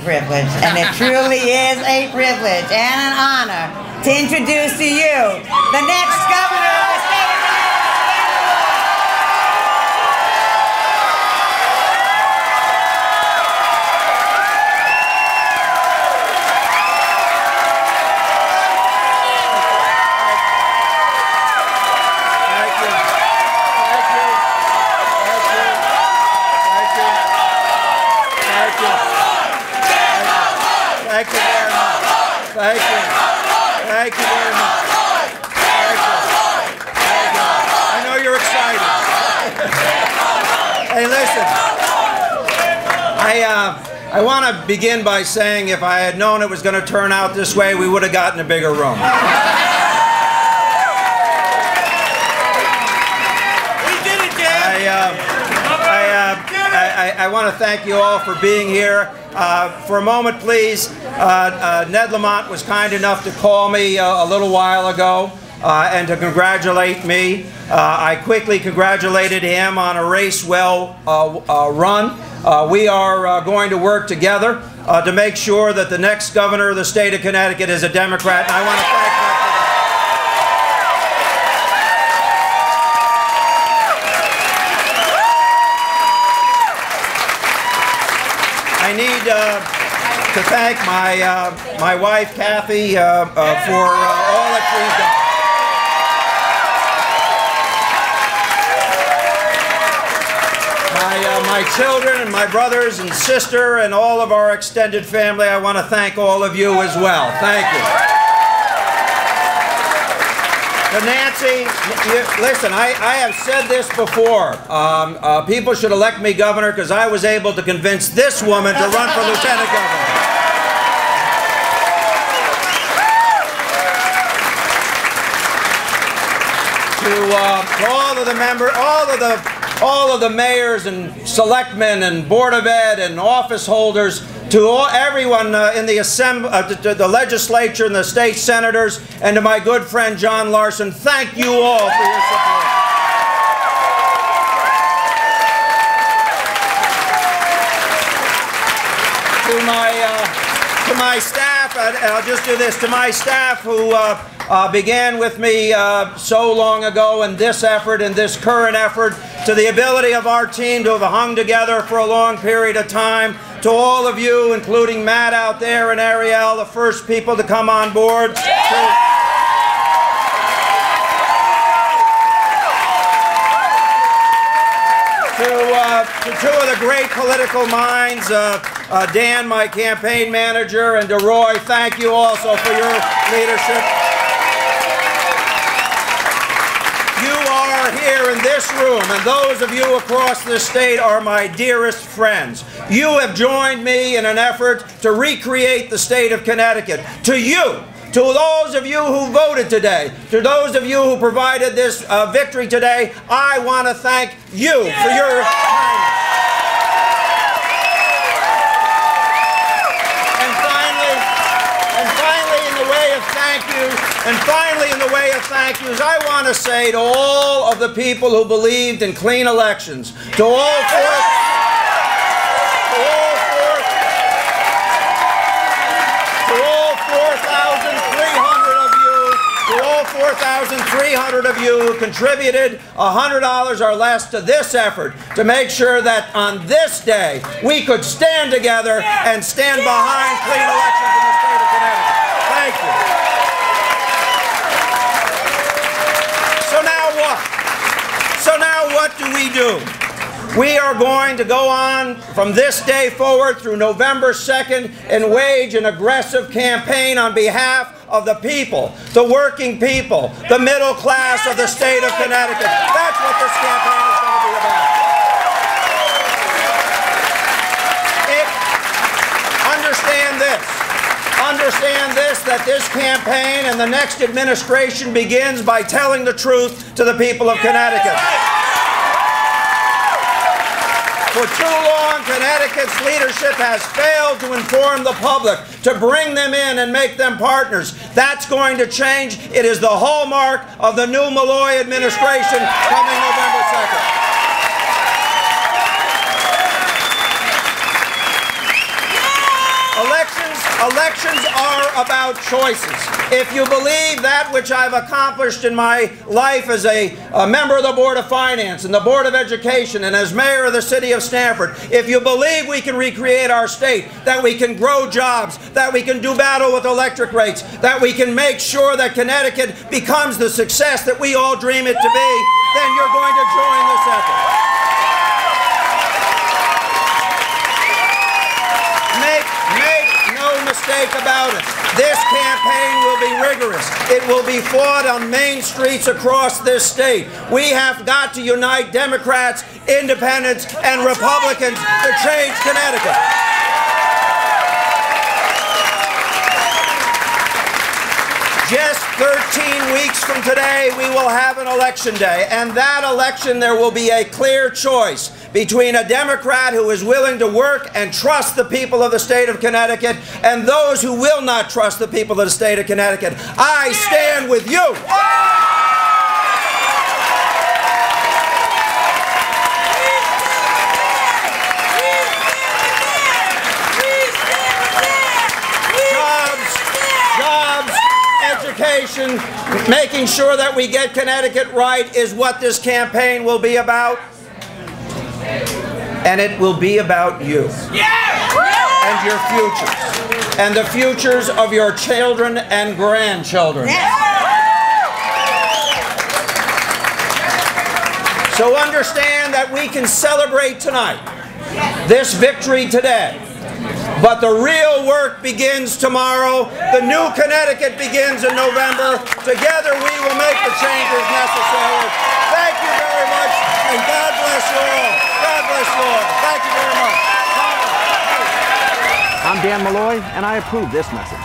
privilege, and it truly is a privilege and an honor to introduce to you the next governor of the state of Thank you very much. Thank you. Thank you very much. Thank you. Thank you. I know you're excited. Hey, listen. I want to begin by saying if I had known it was going to turn out this way, we would have gotten a bigger room. We did it, Dad. I want to thank you all for being here. For a moment, please, Ned Lamont was kind enough to call me a little while ago and to congratulate me. I quickly congratulated him on a race well run. We are going to work together to make sure that the next governor of the state of Connecticut is a Democrat, and I want to thank him for that. I need to thank my wife, Kathy, for all that she's done. My children and my brothers and sister and all of our extended family, I want to thank all of you as well. Thank you. But Nancy, listen, I have said this before. People should elect me governor because I was able to convince this woman to run for lieutenant governor. To all of the members, all of the mayors and selectmen and board of ed and office holders, to everyone in the to the legislature and the state senators, and to my good friend John Larson, thank you all for your support. To my staff, I'll just do this, to my staff who began with me so long ago in this effort, in this current effort, to the ability of our team to have hung together for a long period of time, to all of you, including Matt out there and Ariel, the first people to come on board. To two of the great political minds, Dan, my campaign manager, and DeRoy, thank you also for your leadership. You are here in this room, and those of you across the state are my dearest friends. You have joined me in an effort to recreate the state of Connecticut. To you, to those of you who voted today, to those of you who provided this victory today, I want to thank you for your kindness. And finally, in the way of thank yous, I want to say to all of the people who believed in clean elections, to all 4,300 of you who contributed $100 or less to this effort to make sure that on this day we could stand together and stand behind clean elections in the state of Connecticut. Thank you. So now what do we do? We are going to go on from this day forward through November 2nd and wage an aggressive campaign on behalf of the people, the working people, the middle class of the state of Connecticut. That's what this campaign is going to be about. Understand this, that this campaign and the next administration begins by telling the truth to the people of Connecticut. For too long, Connecticut's leadership has failed to inform the public, to bring them in and make them partners. That's going to change. It is the hallmark of the new Malloy administration coming November 2nd. Elections are about choices. If you believe that which I've accomplished in my life as a member of the Board of Finance and the Board of Education and as mayor of the city of Stamford, if you believe we can recreate our state, that we can grow jobs, that we can do battle with electric rates, that we can make sure that Connecticut becomes the success that we all dream it to be, then you're going to join this effort. Make no mistake about it. This campaign will be rigorous. It will be fought on main streets across this state. We have got to unite Democrats, Independents, and Republicans to change Connecticut. Just 13 weeks from today, we will have an election day. And that election, there will be a clear choice between a Democrat who is willing to work and trust the people of the state of Connecticut and those who will not trust the people of the state of Connecticut. I stand with you. Education, making sure that we get Connecticut right is what this campaign will be about. And it will be about you. And your futures. And the futures of your children and grandchildren. So understand that we can celebrate tonight this victory today. But the real work begins tomorrow. The new Connecticut begins in November. Together we will make the changes necessary. Thank you very much, and God bless you all. God bless you all. Thank you very much. I'm Dan Malloy, and I approve this message.